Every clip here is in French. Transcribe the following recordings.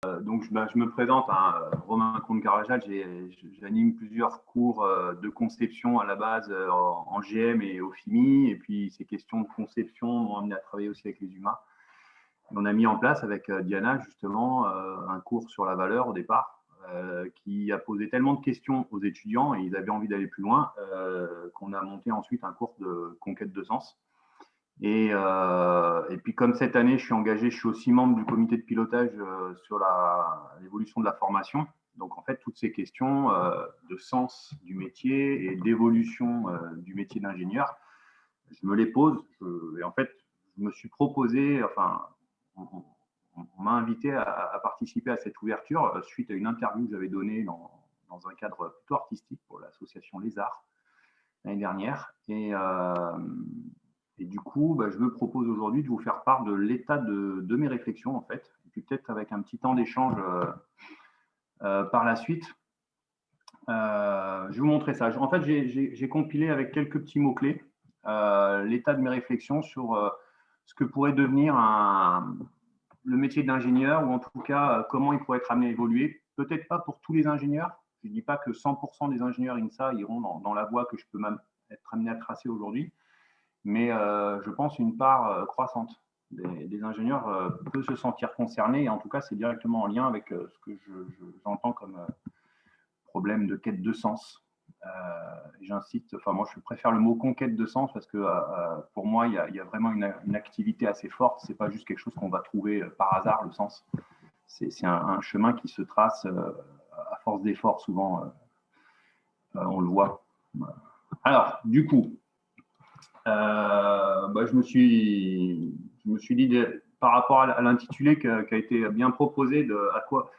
Je me présente, hein, Romain Comte-Carvajal. J'anime plusieurs cours de conception à la base en GM et au FIMI. Et puis, ces questions de conception m'ont amené à travailler aussi avec les humains. Et on a mis en place avec Diana, justement, un cours sur la valeur au départ, qui a posé tellement de questions aux étudiants et ils avaient envie d'aller plus loin, qu'on a monté ensuite un cours de conquête de sens. Et puis, comme cette année, je suis aussi membre du comité de pilotage sur l'évolution de la formation. Donc, en fait, toutes ces questions de sens du métier et d'évolution du métier d'ingénieur, je me les pose. Et en fait, je me suis proposé, enfin, on m'a invité à participer à cette ouverture suite à une interview que j'avais donnée dans un cadre plutôt artistique pour l'association Les Arts l'année dernière. Et du coup, je me propose aujourd'hui de vous faire part de l'état de mes réflexions, en fait, et puis peut-être avec un petit temps d'échange par la suite. Je vais vous montrer ça. En fait, j'ai compilé avec quelques petits mots-clés l'état de mes réflexions sur ce que pourrait devenir le métier d'ingénieur, ou en tout cas, comment il pourrait être amené à évoluer. Peut-être pas pour tous les ingénieurs. Je ne dis pas que 100% des ingénieurs INSA iront dans la voie que je peux même être amené à tracer aujourd'hui. Mais je pense une part croissante des ingénieurs peut se sentir concernée. Et en tout cas, c'est directement en lien avec ce que j'entends comme problème de quête de sens. J'incite, enfin moi je préfère le mot conquête de sens parce que pour moi il y a vraiment une activité assez forte. C'est pas juste quelque chose qu'on va trouver par hasard, le sens. C'est un chemin qui se trace à force d'efforts, souvent on le voit. Alors du coup, je me suis dit, par rapport à l'intitulé qui a été bien proposé, à quoi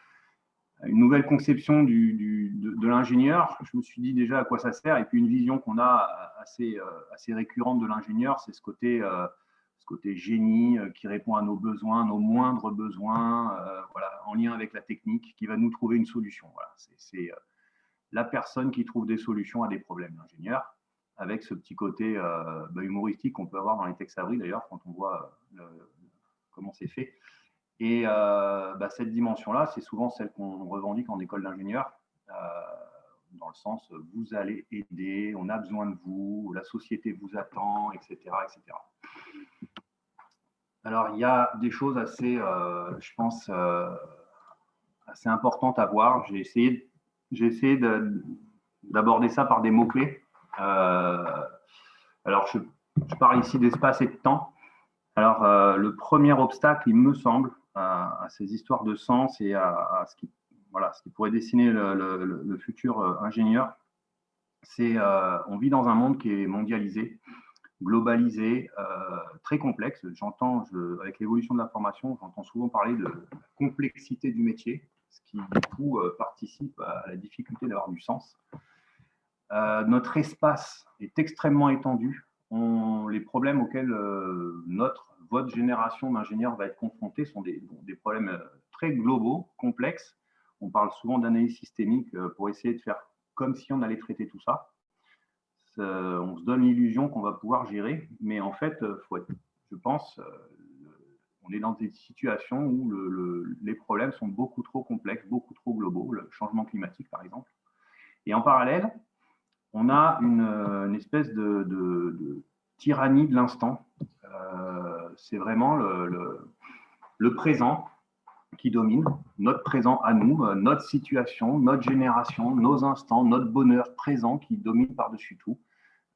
une nouvelle conception de l'ingénieur, je me suis dit déjà à quoi ça sert. Et puis une vision qu'on a assez récurrente de l'ingénieur, c'est ce côté génie qui répond à nos besoins, nos moindres besoins, voilà, en lien avec la technique, qui va nous trouver une solution. Voilà, c'est la personne qui trouve des solutions à des problèmes, l'ingénieur, avec ce petit côté humoristique qu'on peut avoir dans les textes avril d'ailleurs, quand on voit comment c'est fait. Et cette dimension-là, c'est souvent celle qu'on revendique en école d'ingénieur, dans le sens vous allez aider, on a besoin de vous, la société vous attend, etc. etc. Alors, il y a des choses assez, je pense, assez importantes à voir. J'ai essayé d'aborder ça par des mots-clés. Alors, je parle ici d'espace et de temps. Alors, le premier obstacle, il me semble, à ces histoires de sens et à ce qui pourrait dessiner le futur ingénieur, c'est on vit dans un monde qui est mondialisé, globalisé, très complexe. Avec l'évolution de l'information, j'entends souvent parler de la complexité du métier, ce qui, du coup, participe à la difficulté d'avoir du sens. Notre espace est extrêmement étendu. Les problèmes auxquels votre génération d'ingénieurs va être confrontée sont des problèmes très globaux, complexes. On parle souvent d'analyse systémique pour essayer de faire comme si on allait traiter tout ça. On se donne l'illusion qu'on va pouvoir gérer, mais en fait, je pense, on est dans des situations où les problèmes sont beaucoup trop complexes, beaucoup trop globaux, le changement climatique par exemple. Et en parallèle, on a une espèce de tyrannie de l'instant. C'est vraiment le présent qui domine, notre présent à nous, notre situation, notre génération, nos instants, notre bonheur présent qui domine par-dessus tout.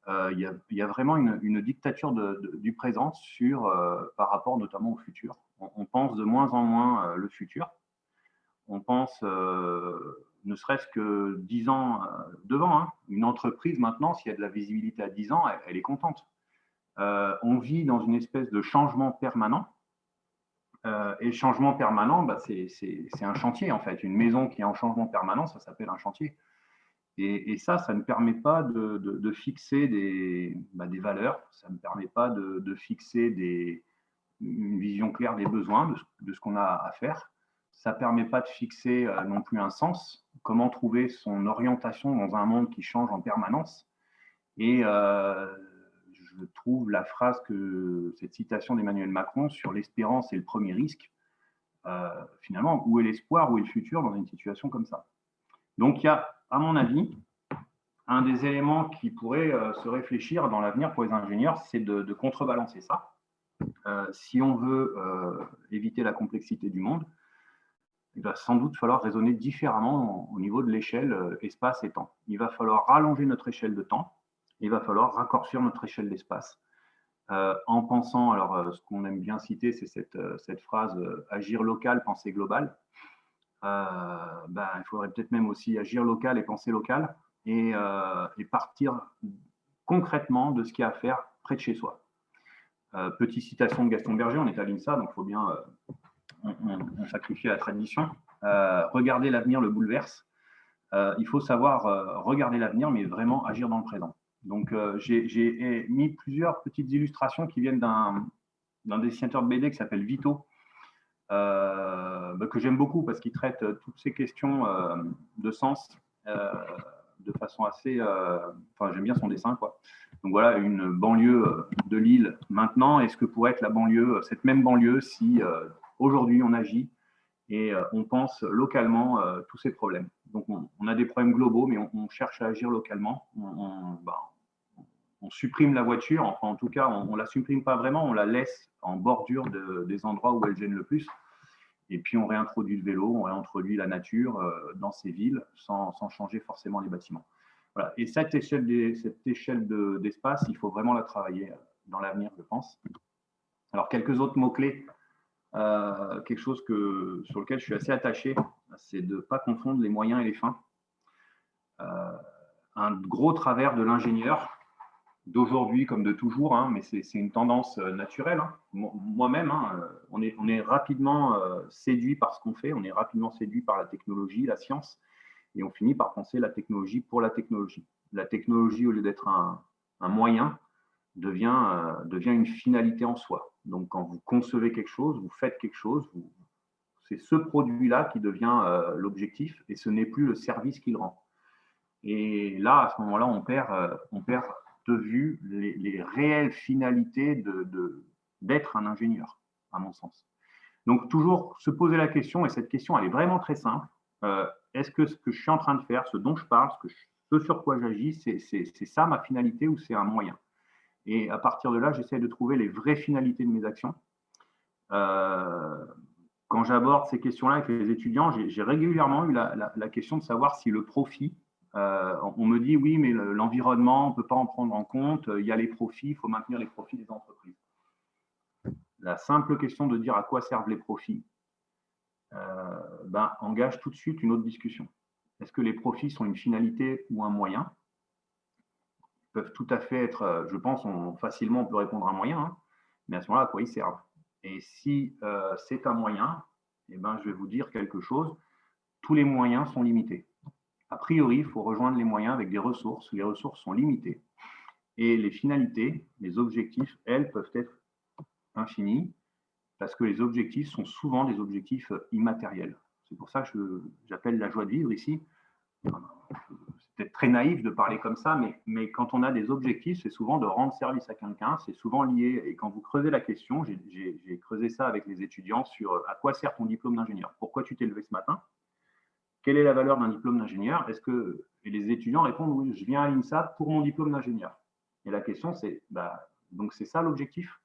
Il y a vraiment une dictature du présent par rapport notamment au futur. On pense de moins en moins le futur. On pense, ne serait-ce que 10 ans devant. Hein. Une entreprise, maintenant, s'il y a de la visibilité à 10 ans, elle est contente. On vit dans une espèce de changement permanent. Et le changement permanent, c'est un chantier, en fait. Une maison qui est en changement permanent, ça s'appelle un chantier. Et ça ne permet pas de fixer des valeurs, ça ne permet pas de fixer une vision claire des besoins, de ce qu'on a à faire. Ça ne permet pas de fixer non plus un sens, comment trouver son orientation dans un monde qui change en permanence. Et je trouve cette citation d'Emmanuel Macron sur l'espérance et le premier risque finalement, où est l'espoir, où est le futur dans une situation comme ça? Donc, il y a, à mon avis, un des éléments qui pourrait se réfléchir dans l'avenir pour les ingénieurs, c'est de contrebalancer ça. Si on veut éviter la complexité du monde, il va sans doute falloir raisonner différemment au niveau de l'échelle espace et temps. Il va falloir rallonger notre échelle de temps, il va falloir raccourcir notre échelle d'espace. En pensant, alors ce qu'on aime bien citer, c'est cette phrase agir local, penser global. Il faudrait peut-être même aussi agir local et penser local et partir concrètement de ce qu'il y a à faire près de chez soi. Petite citation de Gaston Berger, on est à l'INSA, donc il faut bien on sacrifie la tradition. Regarder l'avenir le bouleverse. Il faut savoir regarder l'avenir, mais vraiment agir dans le présent. Donc, j'ai mis plusieurs petites illustrations qui viennent d'un dessinateur de BD qui s'appelle Vito, que j'aime beaucoup parce qu'il traite toutes ces questions de sens de façon assez... Enfin, j'aime bien son dessin, quoi. Donc voilà, une banlieue de Lille maintenant. Est-ce que pourrait être la banlieue, cette même banlieue, si aujourd'hui on agit et on pense localement tous ces problèmes? Donc on a des problèmes globaux, mais on cherche à agir localement. On supprime la voiture, enfin en tout cas, on ne la supprime pas vraiment, on la laisse en bordure des endroits où elle gêne le plus. Et puis on réintroduit le vélo, on réintroduit la nature dans ces villes sans changer forcément les bâtiments. Voilà. Et cette échelle d'espace, il faut vraiment la travailler dans l'avenir, je pense. Alors quelques autres mots-clés, quelque chose sur lequel je suis assez attaché, c'est de ne pas confondre les moyens et les fins. Un gros travers de l'ingénieur, d'aujourd'hui comme de toujours, hein, mais c'est une tendance naturelle. Hein. Moi-même, hein, on est rapidement séduit par ce qu'on fait, on est rapidement séduit par la technologie, la science, et on finit par penser la technologie pour la technologie. La technologie, au lieu d'être un moyen, devient une finalité en soi. Donc, quand vous concevez quelque chose, vous faites quelque chose, c'est ce produit-là qui devient l'objectif, et ce n'est plus le service qu'il rend. Et là, à ce moment-là, on perd de vue les réelles finalités d'être un ingénieur, à mon sens. Donc, toujours se poser la question, et cette question, elle est vraiment très simple. Est-ce que ce que je suis en train de faire, ce dont je parle, ce sur quoi j'agis, c'est ça ma finalité ou c'est un moyen? Et à partir de là, j'essaie de trouver les vraies finalités de mes actions. Quand j'aborde ces questions-là avec les étudiants, j'ai régulièrement eu la question de savoir si le profit, on me dit oui, mais l'environnement, on ne peut pas en prendre en compte, il y a les profits, il faut maintenir les profits des entreprises. La simple question de dire à quoi servent les profits engage tout de suite une autre discussion. Est-ce que les profits sont une finalité ou un moyen? Ils peuvent tout à fait être, je pense, facilement on peut répondre à un moyen, hein, mais à ce moment-là, à quoi ils servent? Et si c'est un moyen, je vais vous dire quelque chose, tous les moyens sont limités. A priori, il faut rejoindre les moyens avec des ressources. Les ressources sont limitées. Et les finalités, les objectifs, elles, peuvent être infinies parce que les objectifs sont souvent des objectifs immatériels. C'est pour ça que j'appelle la joie de vivre ici. C'est peut-être très naïf de parler comme ça, mais quand on a des objectifs, c'est souvent de rendre service à quelqu'un, c'est souvent lié. Et quand vous creusez la question, j'ai creusé ça avec les étudiants sur à quoi sert ton diplôme d'ingénieur? Pourquoi tu t'es levé ce matin? Quelle est la valeur d'un diplôme d'ingénieur? Et les étudiants répondent oui, je viens à l'INSA pour mon diplôme d'ingénieur. Et la question, c'est donc c'est ça l'objectif?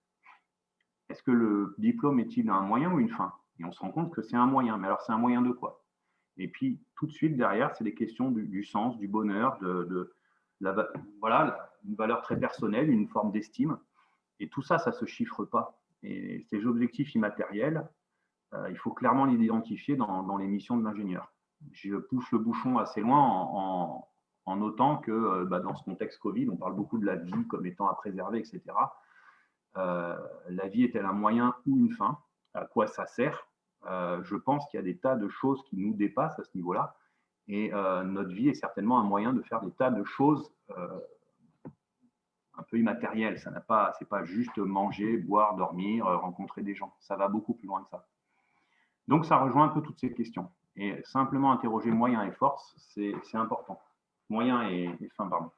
Est-ce que le diplôme est-il un moyen ou une fin? Et on se rend compte que c'est un moyen. Mais alors, c'est un moyen de quoi? Et puis, tout de suite, derrière, c'est des questions du sens, du bonheur, voilà, une valeur très personnelle, une forme d'estime. Et tout ça, ça ne se chiffre pas. Et ces objectifs immatériels, il faut clairement les identifier dans les missions de l'ingénieur. Je pousse le bouchon assez loin en notant que dans ce contexte Covid, on parle beaucoup de la vie comme étant à préserver, etc. La vie est-elle un moyen ou une fin? À quoi ça sert? Je pense qu'il y a des tas de choses qui nous dépassent à ce niveau-là. Et notre vie est certainement un moyen de faire des tas de choses un peu immatérielles. Ce n'est pas juste manger, boire, dormir, rencontrer des gens. Ça va beaucoup plus loin que ça. Donc, ça rejoint un peu toutes ces questions. Et simplement interroger moyens et forces, c'est important. Moyens et fin, pardon.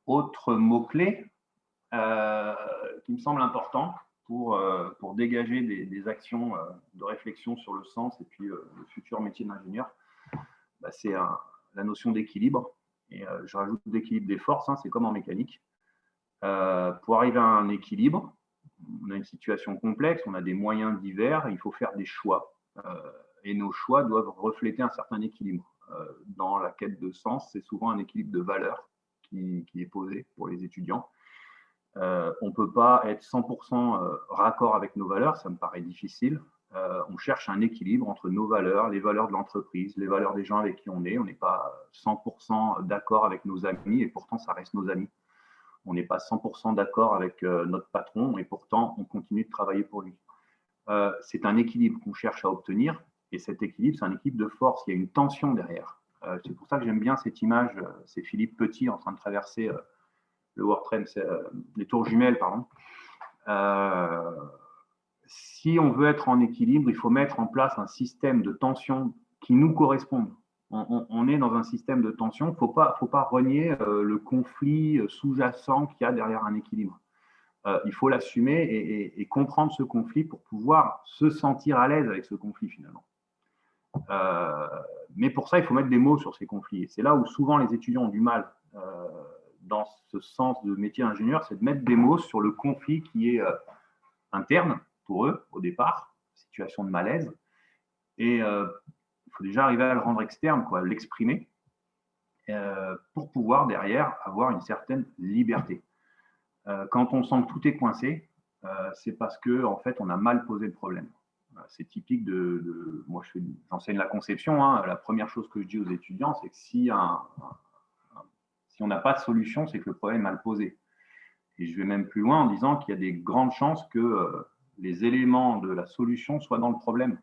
Autre mot-clé qui me semble important pour dégager des actions de réflexion sur le sens et puis le futur métier d'ingénieur, bah, c'est la notion d'équilibre. Et je rajoute d'équilibre des forces, hein, c'est comme en mécanique. Pour arriver à un équilibre, on a une situation complexe, on a des moyens divers, il faut faire des choix. Et nos choix doivent refléter un certain équilibre. Dans la quête de sens, c'est souvent un équilibre de valeurs qui est posé pour les étudiants. On ne peut pas être 100% raccord avec nos valeurs, ça me paraît difficile. On cherche un équilibre entre nos valeurs, les valeurs de l'entreprise, les valeurs des gens avec qui on est. On n'est pas 100% d'accord avec nos amis et pourtant ça reste nos amis. On n'est pas 100% d'accord avec notre patron et pourtant on continue de travailler pour lui. C'est un équilibre qu'on cherche à obtenir et cet équilibre, c'est un équilibre de force. Il y a une tension derrière. C'est pour ça que j'aime bien cette image. C'est Philippe Petit en train de traverser le World Trade, les tours jumelles, pardon. Si on veut être en équilibre, il faut mettre en place un système de tension qui nous corresponde. On est dans un système de tension. Il ne faut pas renier le conflit sous-jacent qu'il y a derrière un équilibre. Il faut l'assumer et comprendre ce conflit pour pouvoir se sentir à l'aise avec ce conflit finalement. Mais pour ça, il faut mettre des mots sur ces conflits. Et c'est là où souvent les étudiants ont du mal dans ce sens de métier ingénieur, c'est de mettre des mots sur le conflit qui est interne pour eux au départ, situation de malaise. Et il faut déjà arriver à le rendre externe, l'exprimer, pour pouvoir derrière avoir une certaine liberté. Quand on sent que tout est coincé, c'est parce que en fait, on a mal posé le problème. C'est typique de moi, j'enseigne la conception. Hein, la première chose que je dis aux étudiants, c'est que si on n'a pas de solution, c'est que le problème est mal posé. Et je vais même plus loin en disant qu'il y a des grandes chances que les éléments de la solution soient dans le problème.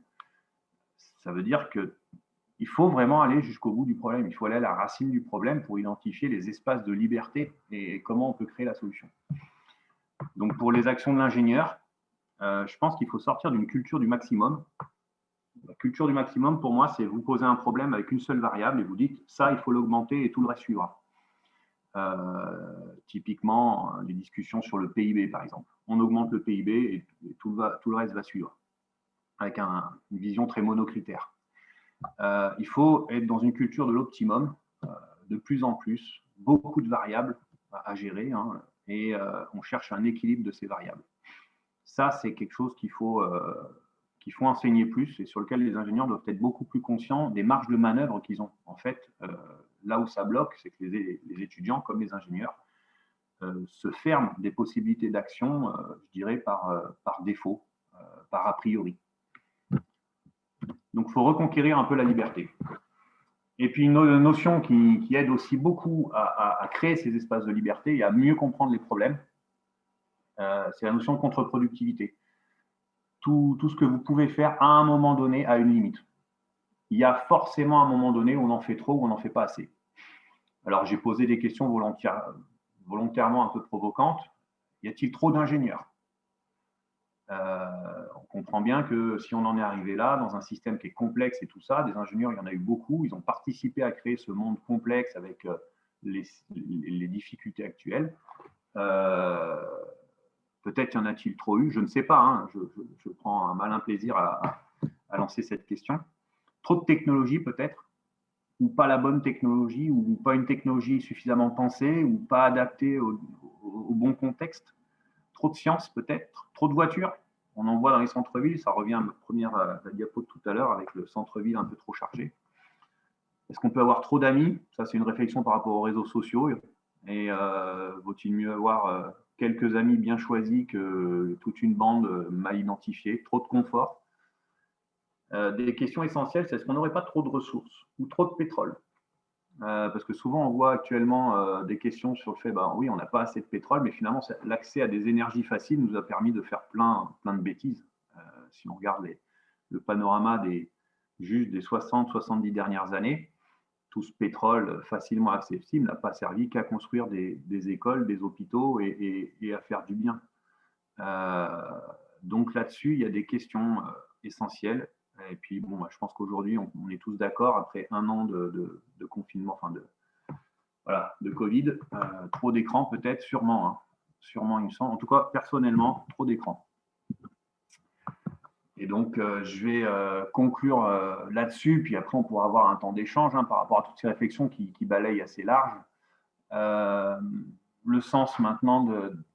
Ça veut dire qu'il faut vraiment aller jusqu'au bout du problème. Il faut aller à la racine du problème pour identifier les espaces de liberté et comment on peut créer la solution. Donc, pour les actions de l'ingénieur, je pense qu'il faut sortir d'une culture du maximum. La culture du maximum, pour moi, c'est vous posez un problème avec une seule variable et vous dites ça, il faut l'augmenter et tout le reste suivra. Typiquement, les discussions sur le PIB, par exemple. On augmente le PIB et tout le reste va suivre, avec une vision très monocritère. Il faut être dans une culture de l'optimum, de plus en plus, beaucoup de variables à gérer, hein, et on cherche un équilibre de ces variables. Ça, c'est quelque chose qu'il faut enseigner plus et sur lequel les ingénieurs doivent être beaucoup plus conscients des marges de manœuvre qu'ils ont. En fait, là où ça bloque, c'est que les étudiants, comme les ingénieurs, se ferment des possibilités d'action, je dirais, par défaut, par a priori. Donc, il faut reconquérir un peu la liberté. Et puis, une notion qui aide aussi beaucoup à créer ces espaces de liberté et à mieux comprendre les problèmes, c'est la notion de contre-productivité. Tout ce que vous pouvez faire à un moment donné a une limite. Il y a forcément un moment donné où on en fait trop ou on n'en fait pas assez. Alors, j'ai posé des questions volontairement un peu provocantes. Y a-t-il trop d'ingénieurs ? On comprend bien que si on en est arrivé là, dans un système qui est complexe et tout ça, des ingénieurs, il y en a eu beaucoup. Ils ont participé à créer ce monde complexe avec les difficultés actuelles. Peut-être y en a-t-il trop eu, je ne sais pas. Hein, je prends un malin plaisir à lancer cette question. Trop de technologie peut-être, ou pas la bonne technologie, ou pas une technologie suffisamment pensée, ou pas adaptée au bon contexte. Trop de science peut-être, trop de voitures. On en voit dans les centres-villes, ça revient à ma première la diapo de tout à l'heure avec le centre-ville un peu trop chargé. Est-ce qu'on peut avoir trop d'amis? Ça, c'est une réflexion par rapport aux réseaux sociaux. Et vaut-il mieux avoir quelques amis bien choisis que toute une bande mal identifiée? Trop de confort. Des questions essentielles, c'est est-ce qu'on n'aurait pas trop de ressources ou trop de pétrole? Parce que souvent, on voit actuellement des questions sur le fait, oui, on n'a pas assez de pétrole, mais finalement, l'accès à des énergies faciles nous a permis de faire plein de bêtises. Si on regarde le panorama juste des 60-70 dernières années, tout ce pétrole facilement accessible n'a pas servi qu'à construire des écoles, des hôpitaux et à faire du bien. Donc là-dessus, il y a des questions essentielles. Et puis, je pense qu'aujourd'hui, on est tous d'accord, après un an de confinement, de Covid, trop d'écran peut-être, sûrement, il me semble. En tout cas, personnellement, trop d'écran. Et donc, je vais conclure là-dessus, puis après, on pourra avoir un temps d'échange par rapport à toutes ces réflexions qui balayent assez large. Le sens maintenant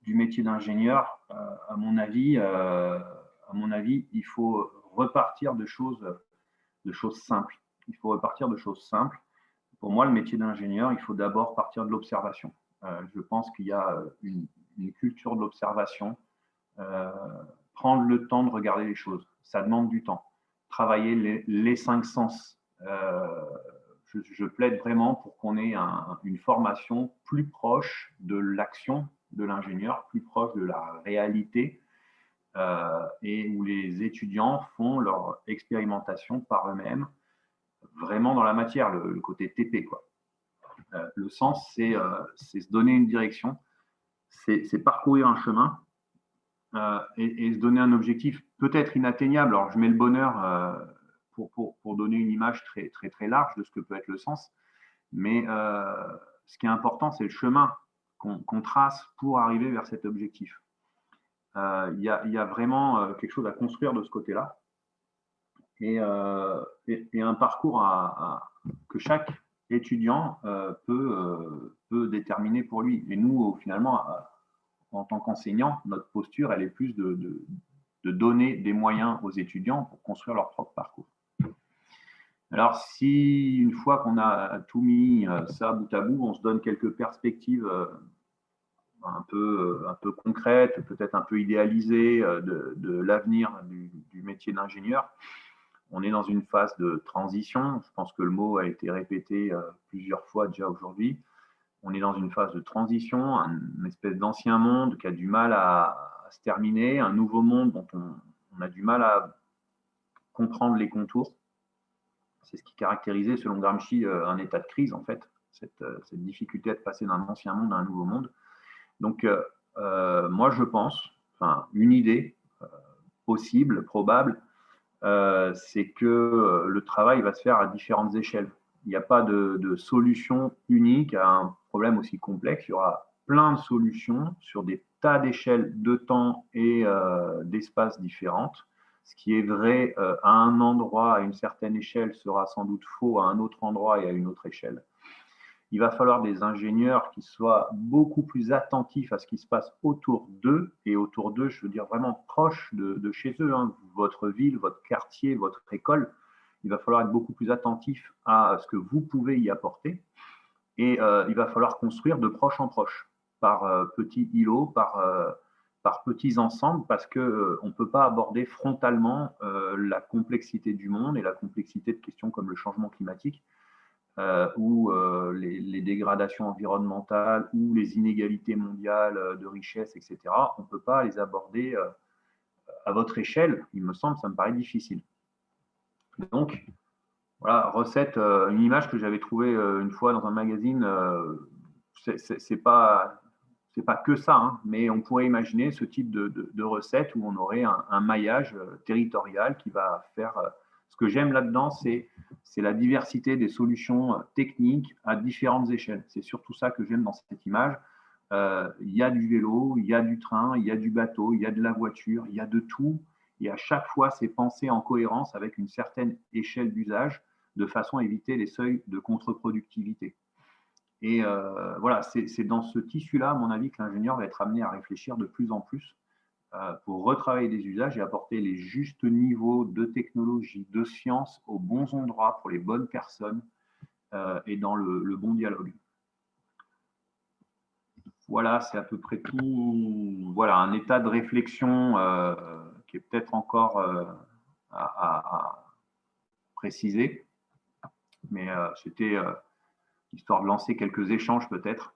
du métier d'ingénieur, à mon avis, il faut repartir de choses simples. Il faut repartir de choses simples. Pour moi, le métier d'ingénieur, il faut d'abord partir de l'observation. Je pense qu'il y a une culture de l'observation. Euh, Prendre le temps de regarder les choses, ça demande du temps. Travailler les cinq sens. Je plaide vraiment pour qu'on ait une formation plus proche de l'action de l'ingénieur, plus proche de la réalité, et où les étudiants font leur expérimentation par eux-mêmes, vraiment dans la matière, le côté TP, quoi. Le sens, c'est se donner une direction, c'est parcourir un chemin, et se donner un objectif peut-être inatteignable. Alors, je mets le bonheur pour donner une image très, très, très large de ce que peut être le sens, mais ce qui est important, c'est le chemin qu'on trace pour arriver vers cet objectif. Il y a vraiment quelque chose à construire de ce côté-là, et un parcours que chaque étudiant peut déterminer pour lui. Et nous, finalement, en tant qu'enseignant, notre posture, elle est plus de donner des moyens aux étudiants pour construire leur propre parcours. Alors, si une fois qu'on a tout mis ça bout à bout, on se donne quelques perspectives un peu concrètes, peut-être un peu idéalisées de l'avenir du métier d'ingénieur, on est dans une phase de transition. Je pense que le mot a été répété plusieurs fois déjà aujourd'hui. On est dans une phase de transition, une espèce d'ancien monde qui a du mal à se terminer, un nouveau monde dont on a du mal à comprendre les contours. C'est ce qui caractérisait, selon Gramsci, un état de crise, en fait, cette difficulté à passer d'un ancien monde à un nouveau monde. Donc, moi, je pense, une idée possible, probable, c'est que le travail va se faire à différentes échelles. Il n'y a pas de solution unique à un problème aussi complexe. Il y aura plein de solutions sur des tas d'échelles de temps et d'espaces différentes. Ce qui est vrai à un endroit, à une certaine échelle, sera sans doute faux à un autre endroit et à une autre échelle. Il va falloir des ingénieurs qui soient beaucoup plus attentifs à ce qui se passe autour d'eux, et autour d'eux, je veux dire vraiment proche de chez eux, votre ville, votre quartier, votre école. Il va falloir être beaucoup plus attentif à ce que vous pouvez y apporter, et il va falloir construire de proche en proche, par petits îlots, par petits ensembles, parce qu'on ne peut pas aborder frontalement la complexité du monde et la complexité de questions comme le changement climatique, ou les dégradations environnementales, ou les inégalités mondiales de richesse, etc. On ne peut pas les aborder à votre échelle, il me semble, ça me paraît difficile. Donc, voilà, recette, une image que j'avais trouvée une fois dans un magazine, c'est pas que ça, mais on pourrait imaginer ce type de recette où on aurait un maillage territorial qui va faire. Ce que j'aime là-dedans, c'est la diversité des solutions techniques à différentes échelles. C'est surtout ça que j'aime dans cette image. Il y a du vélo, il y a du train, il y a du bateau, il y a de la voiture, il y a de tout. Et à chaque fois, c'est pensé en cohérence avec une certaine échelle d'usage, de façon à éviter les seuils de contre-productivité. Et voilà, c'est dans ce tissu-là, à mon avis, que l'ingénieur va être amené à réfléchir de plus en plus pour retravailler des usages et apporter les justes niveaux de technologie, de science aux bons endroits pour les bonnes personnes et dans le bon dialogue. Voilà, c'est à peu près tout. Voilà, un état de réflexion qui est peut-être encore à préciser, mais c'était histoire de lancer quelques échanges peut-être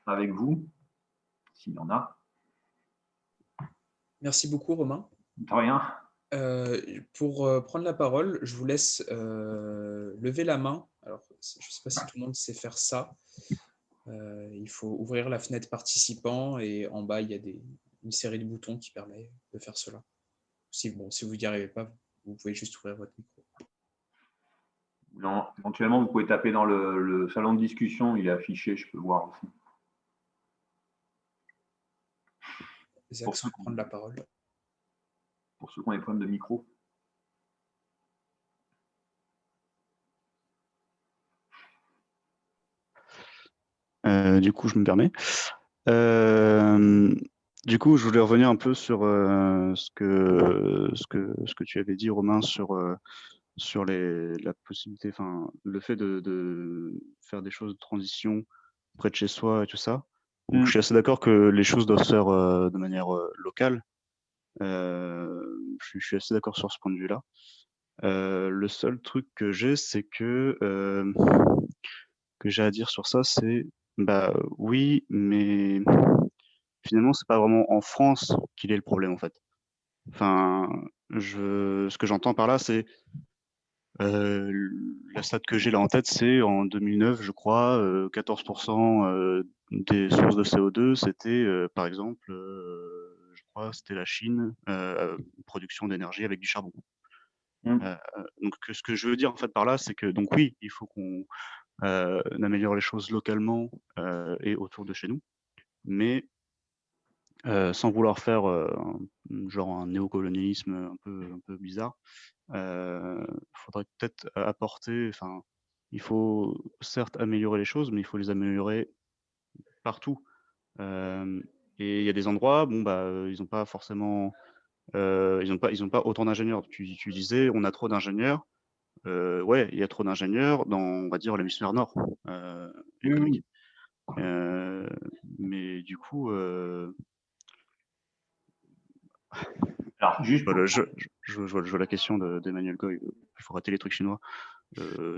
avec vous, s'il y en a. Merci beaucoup, Romain. De rien. Pour prendre la parole, je vous laisse lever la main. Alors, je ne sais pas si tout le monde sait faire ça. Il faut ouvrir la fenêtre participant et en bas, il y a une série de boutons qui permet de faire cela. Si vous n'y arrivez pas, vous pouvez juste ouvrir votre micro. Non, éventuellement, vous pouvez taper dans le salon de discussion, il est affiché, je peux voir aussi. Zach souhaite prendre la parole. pour ceux qui ont des problèmes de micro. Du coup, je me permets. Du coup, je voulais revenir un peu sur ce que tu avais dit, Romain, sur la possibilité, enfin, le fait de faire des choses de transition près de chez soi et tout ça. Donc, je suis assez d'accord que les choses doivent se faire de manière locale. Je suis assez d'accord sur ce point de vue-là. Le seul truc que j'ai, c'est que j'ai à dire sur ça, c'est bah oui, mais finalement, c'est pas vraiment en France qu'il est le problème en fait. Enfin, ce que j'entends par là, c'est la stat que j'ai là en tête, c'est en 2009, je crois, 14% des sources de CO2, c'était par exemple, je crois, c'était la Chine, production d'énergie avec du charbon. Donc ce que je veux dire en fait par là, c'est que donc oui, il faut qu'on améliore les choses localement et autour de chez nous, mais sans vouloir faire genre un néocolonialisme un peu bizarre. Faudrait peut-être apporter, enfin, il faut certes améliorer les choses, mais il faut les améliorer partout. Et il y a des endroits, bon bah, ils n'ont pas forcément, ils ont pas autant d'ingénieurs. Tu disais, on a trop d'ingénieurs. Ouais, il y a trop d'ingénieurs dans, on va dire, l'hémisphère nord économique. Mais du coup, Alors, juste je vois la question d'Emmanuel Goy. Il faut rater les trucs chinois.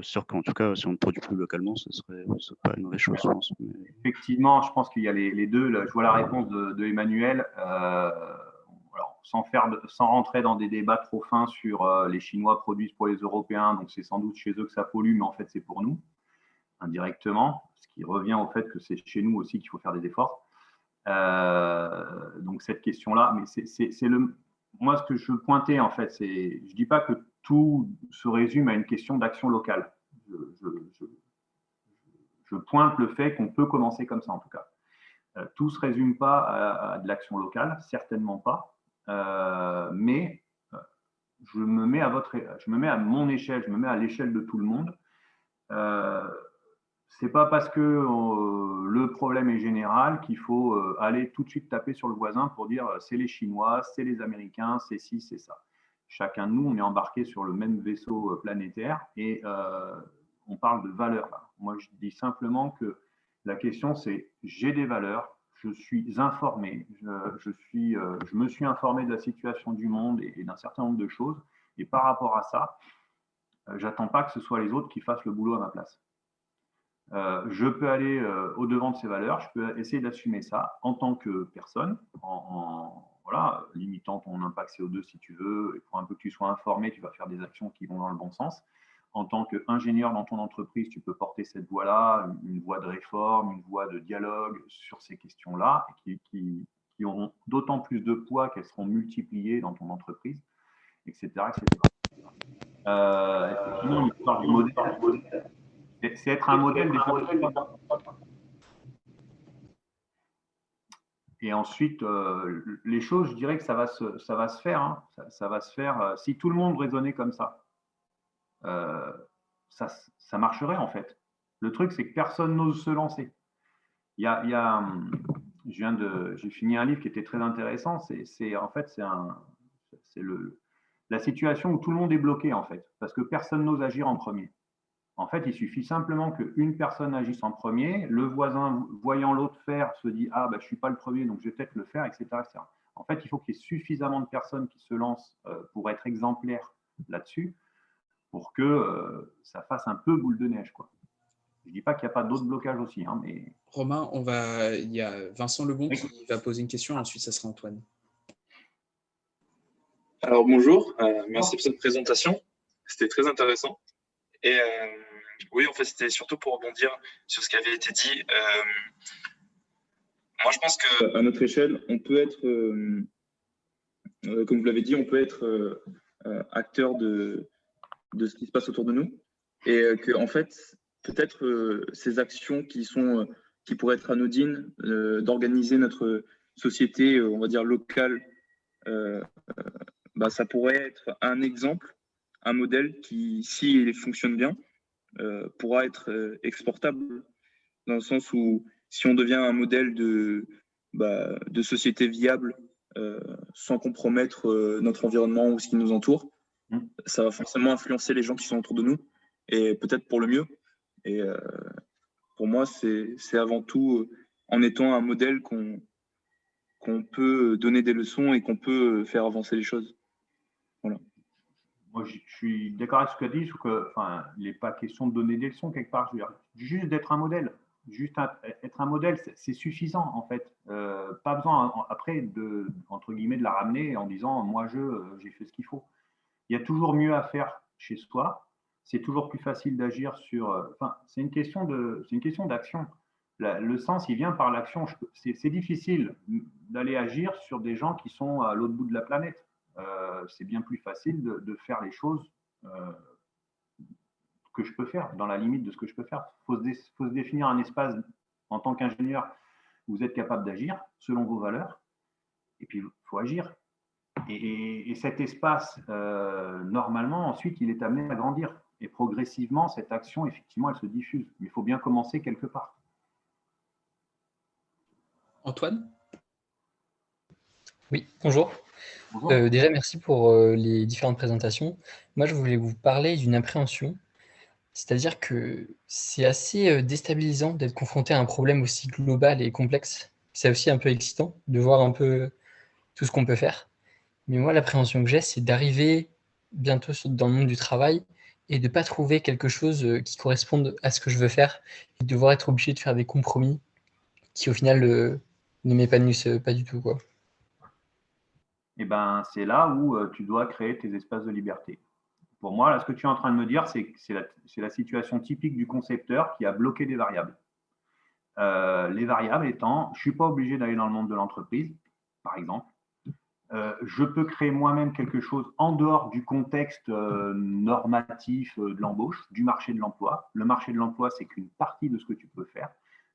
Sûr qu'en tout cas, si on ne produit plus localement, ce serait pas une mauvaise chose, je pense. Mais... Effectivement, je pense qu'il y a les deux. Là, je vois la réponse de Emmanuel. Alors, sans rentrer dans des débats trop fins sur les Chinois produisent pour les Européens, donc c'est sans doute chez eux que ça pollue, mais en fait, c'est pour nous, indirectement, ce qui revient au fait que c'est chez nous aussi qu'il faut faire des efforts. Donc, cette question-là, mais c'est moi, ce que je veux pointer, en fait, c'est, je dis pas que tout se résume à une question d'action locale. Je pointe le fait qu'on peut commencer comme ça, en tout cas. Tout ne se résume pas à de l'action locale, certainement pas. Mais je me mets à mon échelle, je me mets à l'échelle de tout le monde. C'est pas parce que le problème est général qu'il faut aller tout de suite taper sur le voisin pour dire c'est les Chinois, c'est les Américains, c'est ci, c'est ça. Chacun de nous, on est embarqué sur le même vaisseau planétaire et on parle de valeurs. Là. Moi, je dis simplement que la question, c'est j'ai des valeurs, je suis informé, je me suis informé de la situation du monde et d'un certain nombre de choses. Et par rapport à ça, j'attends pas que ce soit les autres qui fassent le boulot à ma place. Je peux aller au-devant de ces valeurs, je peux essayer d'assumer ça en tant que personne, voilà, limitant ton impact CO2 si tu veux, et pour un peu que tu sois informé, tu vas faire des actions qui vont dans le bon sens. En tant qu'ingénieur dans ton entreprise, tu peux porter cette voie-là, une voie de réforme, une voie de dialogue sur ces questions-là, qui auront d'autant plus de poids qu'elles seront multipliées dans ton entreprise, etc. Effectivement, l'histoire du modèle, c'est être un modèle des Et ensuite, les choses, je dirais que ça va se faire. Hein. Ça va se faire. Si tout le monde raisonnait comme ça, ça marcherait en fait. Le truc, c'est que personne n'ose se lancer. J'ai fini un livre qui était très intéressant. En fait, c'est la situation où tout le monde est bloqué en fait, parce que personne n'ose agir en premier. En fait, il suffit simplement qu'une personne agisse en premier, le voisin, voyant l'autre faire, se dit « Ah, bah, je ne suis pas le premier, donc je vais peut-être le faire, etc. etc. » En fait, il faut qu'il y ait suffisamment de personnes qui se lancent pour être exemplaires là-dessus, pour que ça fasse un peu boule de neige, quoi. Je ne dis pas qu'il n'y a pas d'autres blocages aussi, hein, mais... Romain, il y a Vincent Lebon qui va poser une question, ensuite ça sera Antoine. Alors bonjour, merci pour cette présentation, c'était très intéressant. Et oui, en fait, c'était surtout pour rebondir sur ce qui avait été dit. Moi, je pense qu'à notre échelle, on peut être, comme vous l'avez dit, on peut être acteur de ce qui se passe autour de nous. Et que, en fait, peut-être ces actions qui pourraient être anodines, d'organiser notre société, on va dire, locale, ça pourrait être un exemple, un modèle qui, s'il fonctionne bien, pourra être exportable, dans le sens où si on devient un modèle de société viable sans compromettre notre environnement ou ce qui nous entoure, ça va forcément influencer les gens qui sont autour de nous, et peut-être pour le mieux. Et pour moi, c'est avant tout en étant un modèle qu'on peut donner des leçons et qu'on peut faire avancer les choses. Voilà. Moi, je suis d'accord avec ce que tu as dit, il n'est pas question de donner des leçons quelque part. Je veux dire, juste d'être un modèle. Être un modèle, c'est suffisant en fait. Pas besoin après entre guillemets de la ramener en disant moi j'ai fait ce qu'il faut. Il y a toujours mieux à faire chez soi. C'est toujours plus facile d'agir sur. C'est une question d'action. Le sens, il vient par l'action. C'est difficile d'aller agir sur des gens qui sont à l'autre bout de la planète. C'est bien plus facile de faire les choses que je peux faire, dans la limite de ce que je peux faire. Il faut se définir un espace en tant qu'ingénieur où vous êtes capable d'agir selon vos valeurs, et puis il faut agir. Et cet espace, normalement, ensuite, il est amené à grandir. Et progressivement, cette action, effectivement, elle se diffuse. Mais il faut bien commencer quelque part. Antoine? Oui, bonjour. Bonjour. Déjà, merci pour les différentes présentations. Moi, je voulais vous parler d'une appréhension. C'est-à-dire que c'est assez déstabilisant d'être confronté à un problème aussi global et complexe. C'est aussi un peu excitant de voir un peu tout ce qu'on peut faire. Mais moi, l'appréhension que j'ai, c'est d'arriver bientôt dans le monde du travail et de ne pas trouver quelque chose qui corresponde à ce que je veux faire et de devoir être obligé de faire des compromis qui, au final, ne m'épanouissent pas du tout, quoi. Et ben, c'est là où tu dois créer tes espaces de liberté. Pour moi, là, ce que tu es en train de me dire, c'est que c'est la situation typique du concepteur qui a bloqué des variables. Les variables étant, je ne suis pas obligé d'aller dans le monde de l'entreprise, par exemple. Je peux créer moi-même quelque chose en dehors du contexte normatif de l'embauche, du marché de l'emploi. Le marché de l'emploi, c'est qu'une partie de ce que tu peux faire.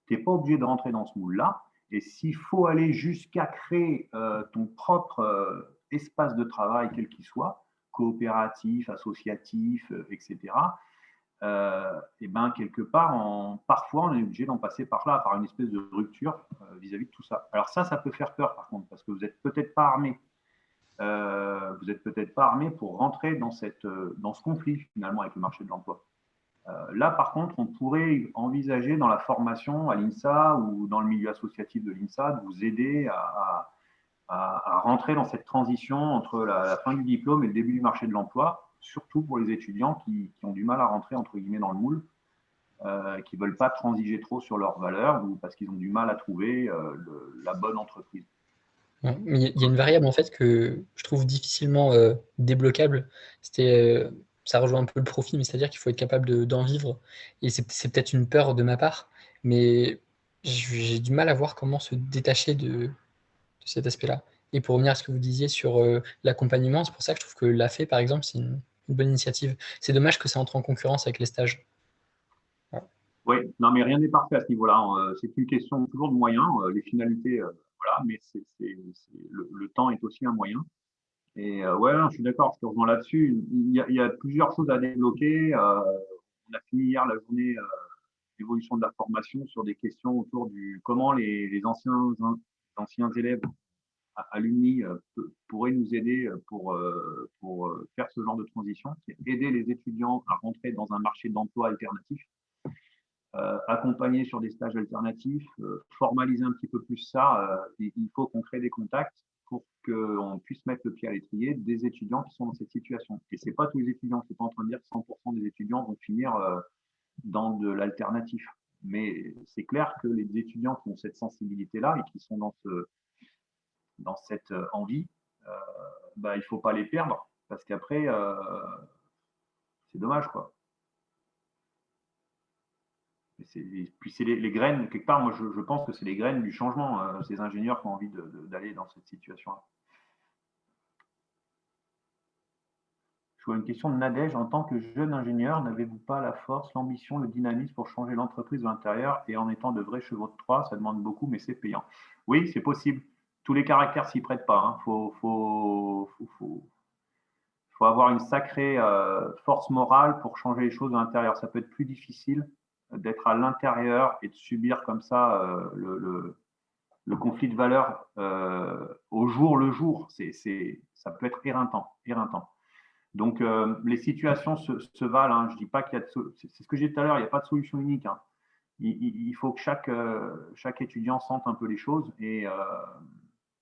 Tu n'es pas obligé de rentrer dans ce moule-là. Et s'il faut aller jusqu'à créer ton propre espace de travail, quel qu'il soit, coopératif, associatif, etc., et ben quelque part, parfois, on est obligé d'en passer par là, par une espèce de rupture vis-à-vis de tout ça. Alors ça peut faire peur par contre, parce que vous n'êtes peut-être pas armé. Vous n'êtes peut-être pas armé pour rentrer dans ce conflit finalement avec le marché de l'emploi. Là, par contre, on pourrait envisager dans la formation à l'INSA ou dans le milieu associatif de l'INSA de vous aider à rentrer dans cette transition entre la fin du diplôme et le début du marché de l'emploi, surtout pour les étudiants qui ont du mal à rentrer entre guillemets dans le moule, qui ne veulent pas transiger trop sur leurs valeurs ou parce qu'ils ont du mal à trouver la bonne entreprise. Ouais, mais il y a une variable en fait que je trouve difficilement débloquable. Ça rejoint un peu le profit, mais c'est-à-dire qu'il faut être capable d'en vivre. Et c'est peut-être une peur de ma part, mais j'ai du mal à voir comment se détacher de cet aspect-là. Et pour revenir à ce que vous disiez sur l'accompagnement, c'est pour ça que je trouve que l'AFE, par exemple, c'est une bonne initiative. C'est dommage que ça entre en concurrence avec les stages. Voilà. Oui, non, mais rien n'est parfait à ce niveau-là. C'est une question toujours de moyens. Les finalités, voilà, mais le temps est aussi un moyen. Et ouais, non, je suis d'accord, je te rejoins là-dessus. Il y a plusieurs choses à débloquer. On a fini hier la journée d'évolution de la formation sur des questions autour du comment les anciens élèves alumni pourraient nous aider pour faire ce genre de transition, aider les étudiants à rentrer dans un marché d'emploi alternatif, accompagner sur des stages alternatifs, formaliser un petit peu plus ça. Il faut qu'on crée des contacts pour qu'on puisse mettre le pied à l'étrier des étudiants qui sont dans cette situation. Et ce n'est pas tous les étudiants, je ne suis pas en train de dire que 100% des étudiants vont finir dans de l'alternatif. Mais c'est clair que les étudiants qui ont cette sensibilité-là et qui sont dans cette envie, il ne faut pas les perdre parce qu'après, c'est dommage, quoi. Puis c'est les graines, quelque part, moi je pense que c'est les graines du changement, ces ingénieurs qui ont envie d'aller dans cette situation-là. Je vois une question de Nadège. En tant que jeune ingénieur, n'avez-vous pas la force, l'ambition, le dynamisme pour changer l'entreprise de l'intérieur et en étant de vrais chevaux de Troie, ça demande beaucoup, mais c'est payant. Oui, c'est possible. Tous les caractères s'y prêtent pas. Hein. faut avoir une sacrée force morale pour changer les choses de l'intérieur. Ça peut être plus difficile d'être à l'intérieur et de subir comme ça le conflit de valeurs au jour le jour. Ça peut être éreintant. Donc, les situations se valent. Hein. Je ne dis pas qu'il y a c'est ce que j'ai dit tout à l'heure, il n'y a pas de solution unique. Hein. Il faut que chaque étudiant sente un peu les choses. Et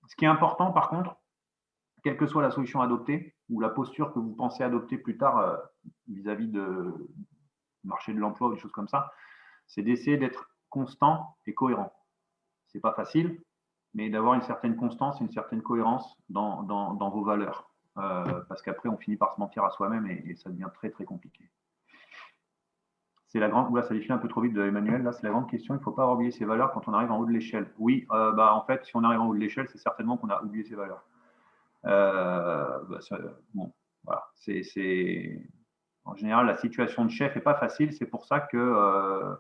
ce qui est important, par contre, quelle que soit la solution adoptée ou la posture que vous pensez adopter plus tard vis-à-vis du marché de l'emploi ou des choses comme ça, c'est d'essayer d'être constant et cohérent. Ce n'est pas facile, mais d'avoir une certaine constance et une certaine cohérence dans vos valeurs. Parce qu'après, on finit par se mentir à soi-même et ça devient très, très compliqué. C'est la grande. Oula, ça défile un peu trop vite de Emmanuel. Là, c'est la grande question. Il ne faut pas oublier ses valeurs quand on arrive en haut de l'échelle. Oui, en fait, si on arrive en haut de l'échelle, c'est certainement qu'on a oublié ses valeurs. Bon, voilà. En général, la situation de chef n'est pas facile. C'est pour ça que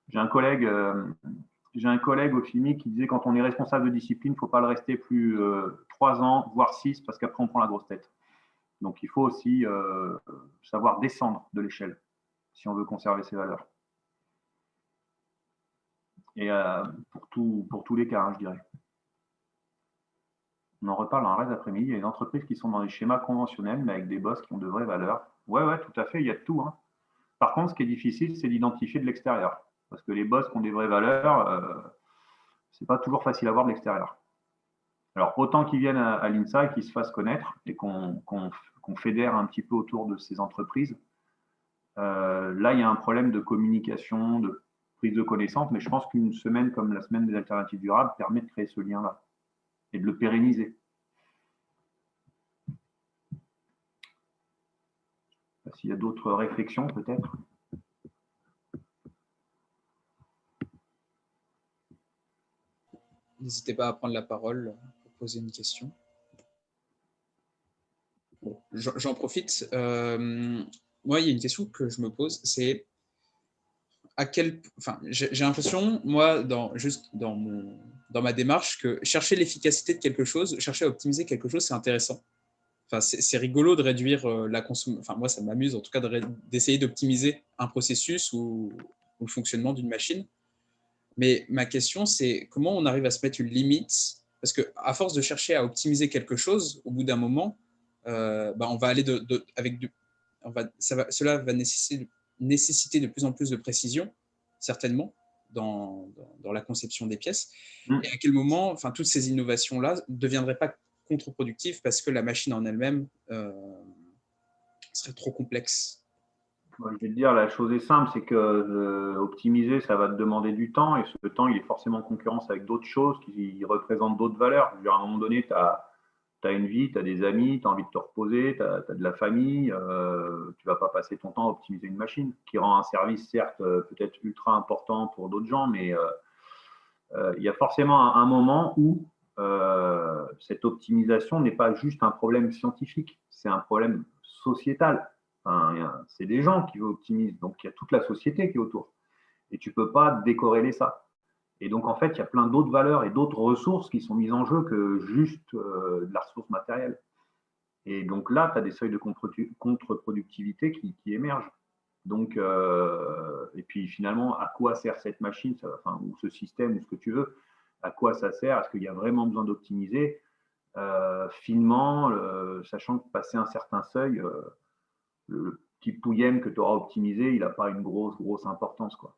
j'ai un collègue au FIMI qui disait quand on est responsable de discipline, il ne faut pas le rester plus 3 ans, voire 6, parce qu'après, on prend la grosse tête. Donc, il faut aussi savoir descendre de l'échelle si on veut conserver ses valeurs. Et pour tous les cas, hein, je dirais. On en reparle dans le reste d'après-midi. Il y a des entreprises qui sont dans des schémas conventionnels, mais avec des boss qui ont de vraies valeurs. Ouais, tout à fait, il y a de tout. Hein. Par contre, ce qui est difficile, c'est d'identifier de l'extérieur. Parce que les boss qui ont des vraies valeurs, c'est pas toujours facile à voir de l'extérieur. Alors, autant qu'ils viennent à l'INSA et qu'ils se fassent connaître et qu'on fédère un petit peu autour de ces entreprises, là, il y a un problème de communication, de prise de connaissance, mais je pense qu'une semaine comme la semaine des alternatives durables permet de créer ce lien-là et de le pérenniser. S'il y a d'autres réflexions, peut-être. N'hésitez pas à prendre la parole pour poser une question. Bon, j'en profite. Moi, il y a une question que je me pose, c'est j'ai l'impression, moi, dans ma démarche, que chercher l'efficacité de quelque chose, chercher à optimiser quelque chose, c'est intéressant. Enfin, c'est rigolo de réduire la consommation. Enfin, moi, ça m'amuse en tout cas d'essayer d'optimiser un processus ou le fonctionnement d'une machine. Mais ma question, c'est comment on arrive à se mettre une limite? Parce qu'à force de chercher à optimiser quelque chose, au bout d'un moment, on va aller cela va nécessiter de plus en plus de précision, certainement, dans la conception des pièces. Et à quel moment, toutes ces innovations-là ne deviendraient pas contre-productives parce que la machine en elle-même serait trop complexe? Je vais te dire, la chose est simple, c'est que optimiser, ça va te demander du temps, et ce temps, il est forcément en concurrence avec d'autres choses qui représentent d'autres valeurs. Je veux dire, à un moment donné, tu as une vie, tu as des amis, tu as envie de te reposer, tu as de la famille, tu ne vas pas passer ton temps à optimiser une machine qui rend un service, certes, peut-être ultra important pour d'autres gens, mais il y a forcément un moment où cette optimisation n'est pas juste un problème scientifique, c'est un problème sociétal. Enfin, c'est des gens qui optimisent, donc il y a toute la société qui est autour. Et tu ne peux pas décorréler ça. Et donc, en fait, il y a plein d'autres valeurs et d'autres ressources qui sont mises en jeu que juste de la ressource matérielle. Et donc là, tu as des seuils de contre-productivité qui émergent. Donc, et puis finalement, à quoi sert cette machine, ou ce système, ou ce que tu veux, à quoi ça sert? Est-ce qu'il y a vraiment besoin d'optimiser finement, sachant que passer un certain seuil, le petit pouillème que tu auras optimisé, il n'a pas une grosse importance, quoi.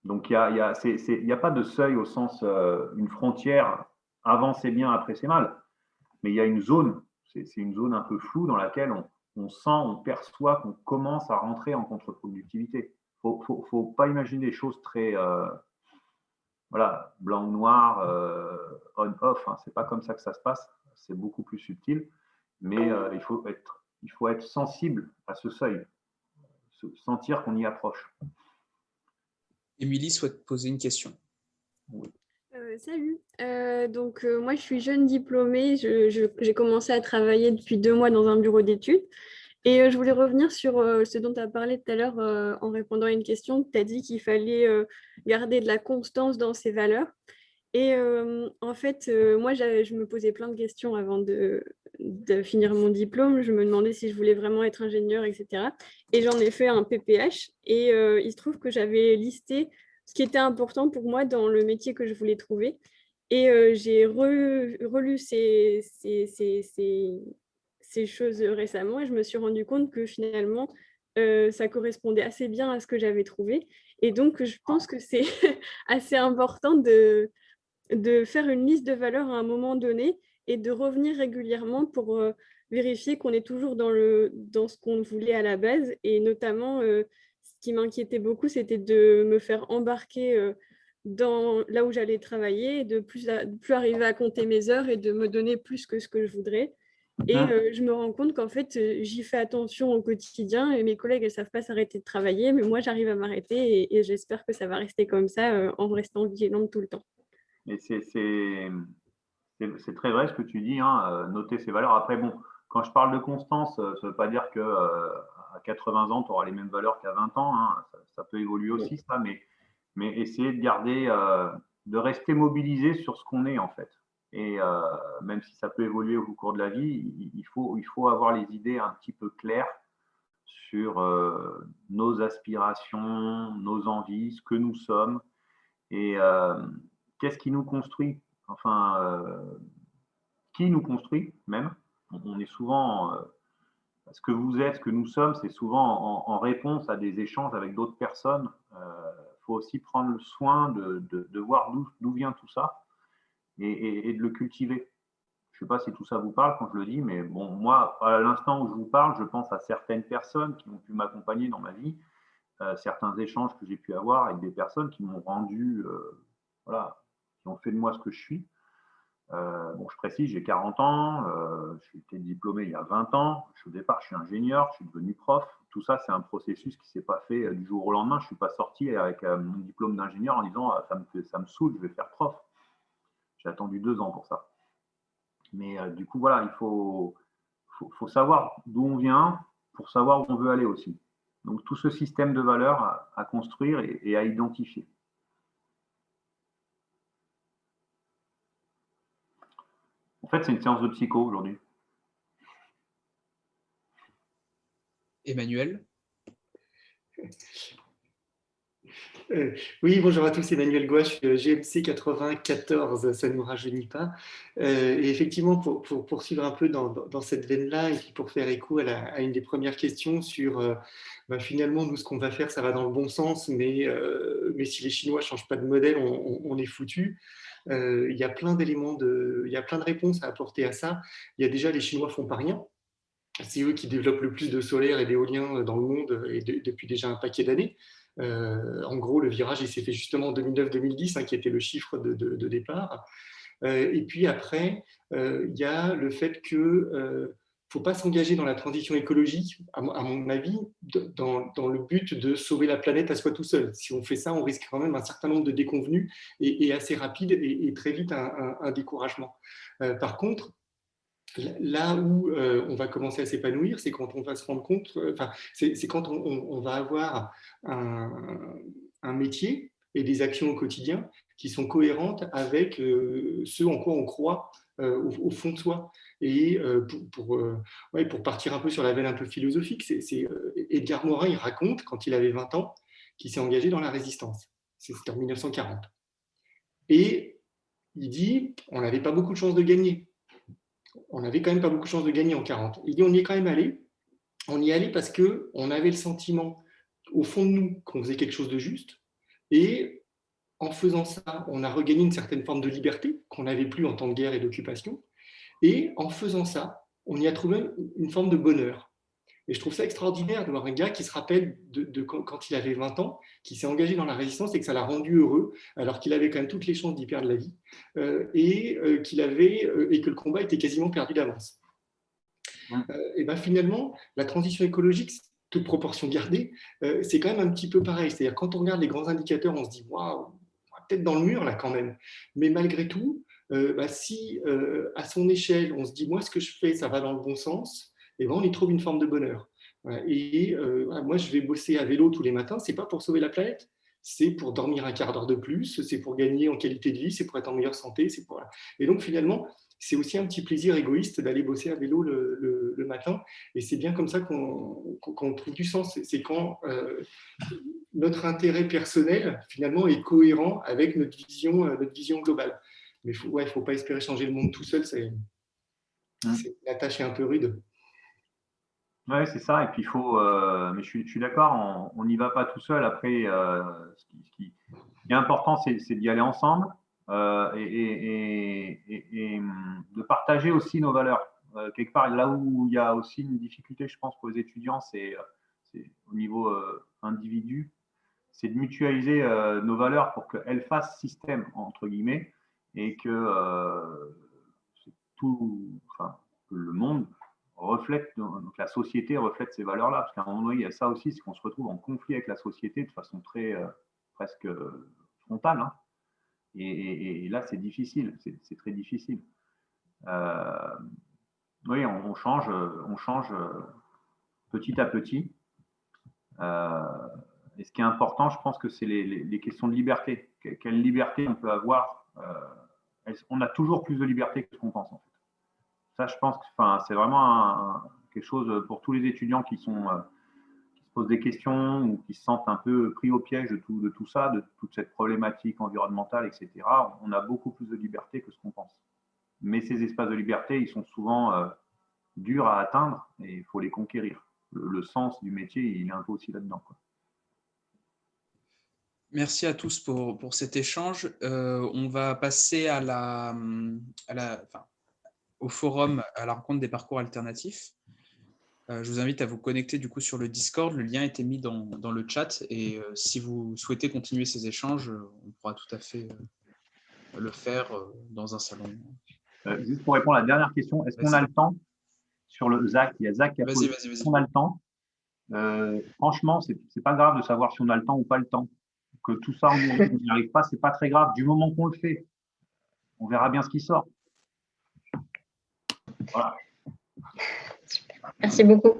Donc, il n'y a pas de seuil au sens, une frontière, avant c'est bien, après c'est mal. Mais il y a une zone, c'est une zone un peu floue dans laquelle on sent, on perçoit qu'on commence à rentrer en contre-productivité. Il ne faut pas imaginer des choses très blanc ou noir, on-off. Hein. Ce n'est pas comme ça que ça se passe. C'est beaucoup plus subtil. Mais il faut être sensible à ce seuil, sentir qu'on y approche. Émilie souhaite poser une question. Oui. Salut. Moi, je suis jeune diplômée. J'ai commencé à travailler depuis 2 mois dans un bureau d'études. Et je voulais revenir sur ce dont tu as parlé tout à l'heure en répondant à une question. Tu as dit qu'il fallait garder de la constance dans ses valeurs. Et en fait, moi, je me posais plein de questions avant de finir mon diplôme. Je me demandais si je voulais vraiment être ingénieur, etc. Et j'en ai fait un PPH. Et il se trouve que j'avais listé ce qui était important pour moi dans le métier que je voulais trouver. Et j'ai relu ces choses récemment et je me suis rendu compte que finalement, ça correspondait assez bien à ce que j'avais trouvé. Et donc, je pense que c'est assez important de faire une liste de valeurs à un moment donné et de revenir régulièrement pour vérifier qu'on est toujours dans ce qu'on voulait à la base. Et notamment, ce qui m'inquiétait beaucoup, c'était de me faire embarquer là où j'allais travailler, et de plus arriver à compter mes heures et de me donner plus que ce que je voudrais. Et je me rends compte qu'en fait, j'y fais attention au quotidien et mes collègues, elles ne savent pas s'arrêter de travailler, mais moi, j'arrive à m'arrêter et j'espère que ça va rester comme ça en restant vigilante tout le temps. Et c'est très vrai ce que tu dis, hein, noter ses valeurs. Après, bon, quand je parle de constance, ça ne veut pas dire qu'à 80 ans, tu auras les mêmes valeurs qu'à 20 ans. Hein. Ça peut évoluer aussi, ça, mais essayer de garder, de rester mobilisé sur ce qu'on est, en fait. Et même si ça peut évoluer au cours de la vie, il faut avoir les idées un petit peu claires sur nos aspirations, nos envies, ce que nous sommes et qu'est-ce qui nous construit. Enfin, qui nous construit même. On est souvent, ce que vous êtes, ce que nous sommes, c'est souvent en réponse à des échanges avec d'autres personnes. Il faut aussi prendre le soin de voir d'où vient tout ça et de le cultiver. Je ne sais pas si tout ça vous parle quand je le dis, mais bon, moi, à l'instant où je vous parle, je pense à certaines personnes qui ont pu m'accompagner dans ma vie, certains échanges que j'ai pu avoir avec des personnes qui m'ont rendu, voilà, qui ont fait de moi ce que je suis. Bon, je précise, j'ai 40 ans, j'ai été diplômé il y a 20 ans. Au départ, je suis ingénieur, je suis devenu prof. Tout ça, c'est un processus qui ne s'est pas fait du jour au lendemain. Je ne suis pas sorti avec mon diplôme d'ingénieur en disant ça me saoule, je vais faire prof. J'ai attendu 2 ans pour ça. Mais du coup, voilà, il faut savoir d'où on vient pour savoir où on veut aller aussi. Donc, tout ce système de valeurs à construire et à identifier. En fait, c'est une séance de psycho aujourd'hui. Emmanuel? Oui, bonjour à tous, Emmanuel Gouache, GMC 94, ça ne nous rajeunit pas. Et effectivement, pour poursuivre un peu dans cette veine-là, et puis pour faire écho à une des premières questions sur finalement, nous, ce qu'on va faire, ça va dans le bon sens, mais si les Chinois ne changent pas de modèle, on est foutu. Il y a plein d'éléments, il y a plein de réponses à apporter à ça. Il y a déjà, les Chinois ne font pas rien. C'est eux qui développent le plus de solaire et d'éolien dans le monde et depuis déjà un paquet d'années. En gros, le virage, il s'est fait justement en 2009-2010, qui était le chiffre de départ. Et puis après, il y a le fait qu'il ne faut pas s'engager dans la transition écologique, à mon avis, dans le but de sauver la planète à soi tout seul. Si on fait ça, on risque quand même un certain nombre de déconvenus et assez rapide et très vite un découragement. Par contre, là où on va commencer à s'épanouir, c'est quand on va se rendre compte, c'est quand on va avoir un métier et des actions au quotidien qui sont cohérentes avec ce en quoi on croit au fond de soi. Et pour partir un peu sur la veine un peu philosophique, Edgar Morin, il raconte, quand il avait 20 ans, qu'il s'est engagé dans la résistance. C'était en 1940. Et il dit, on n'avait pas beaucoup de chances de gagner. On n'avait quand même pas beaucoup de chances de gagner en 40. Il dit, on y est quand même allé. On y est allé parce qu'on avait le sentiment, au fond de nous, qu'on faisait quelque chose de juste. Et en faisant ça, on a regagné une certaine forme de liberté qu'on n'avait plus en temps de guerre et d'occupation. Et en faisant ça, on y a trouvé une forme de bonheur. Et je trouve ça extraordinaire de voir un gars qui se rappelle de quand il avait 20 ans, qui s'est engagé dans la résistance et que ça l'a rendu heureux, alors qu'il avait quand même toutes les chances d'y perdre la vie, et que le combat était quasiment perdu d'avance. Et finalement, la transition écologique, toute proportion gardée, c'est quand même un petit peu pareil. C'est-à-dire quand on regarde les grands indicateurs, on se dit waouh, on va peut-être dans le mur là quand même. Mais malgré tout, si à son échelle, on se dit moi ce que je fais, ça va dans le bon sens, et on y trouve une forme de bonheur. Et moi, je vais bosser à vélo tous les matins, c'est pas pour sauver la planète, c'est pour dormir un quart d'heure de plus, c'est pour gagner en qualité de vie, c'est pour être en meilleure santé. Voilà. Et donc finalement, c'est aussi un petit plaisir égoïste d'aller bosser à vélo le matin. Et c'est bien comme ça qu'on trouve du sens. C'est quand notre intérêt personnel, finalement, est cohérent avec notre vision globale. Mais il ne faut pas espérer changer le monde tout seul. La tâche est un peu rude. Oui, c'est ça. Et puis, il faut. Mais je suis d'accord, on n'y va pas tout seul. Après, ce qui est important, c'est d'y aller ensemble et de partager aussi nos valeurs. Quelque part, là où il y a aussi une difficulté, je pense, pour les étudiants, c'est au niveau individu, c'est de mutualiser nos valeurs pour qu'elles fassent système, entre guillemets, et que le monde reflète, donc la société reflète ces valeurs-là. Parce qu'à un moment donné, il y a ça aussi, c'est qu'on se retrouve en conflit avec la société de façon très presque frontale. Hein. Et là, c'est difficile, c'est très difficile. Oui, on change petit à petit. Et ce qui est important, je pense que c'est les questions de liberté. Quelle liberté on peut avoir on a toujours plus de liberté que ce qu'on pense, en fait. Ça, je pense que c'est vraiment quelque chose pour tous les étudiants qui se posent des questions ou qui se sentent un peu pris au piège de tout ça, de toute cette problématique environnementale, etc. On a beaucoup plus de liberté que ce qu'on pense. Mais ces espaces de liberté, ils sont souvent durs à atteindre et il faut les conquérir. Le sens du métier, il est un peu aussi là-dedans, quoi. Merci à tous pour cet échange. On va passer au forum à la rencontre des parcours alternatifs. Je vous invite à vous connecter du coup sur le Discord. Le lien a été mis dans le chat et si vous souhaitez continuer ces échanges, on pourra tout à fait le faire dans un salon. Juste pour répondre à la dernière question, est-ce qu'on a le temps sur le Zach? Il y a Zach qui a posé. Est-ce qu'on a le temps? Franchement, c'est pas grave de savoir si on a le temps ou pas le temps. Que tout ça, on n'y arrive pas, c'est pas très grave. Du moment qu'on le fait, on verra bien ce qui sort. Voilà. Merci beaucoup.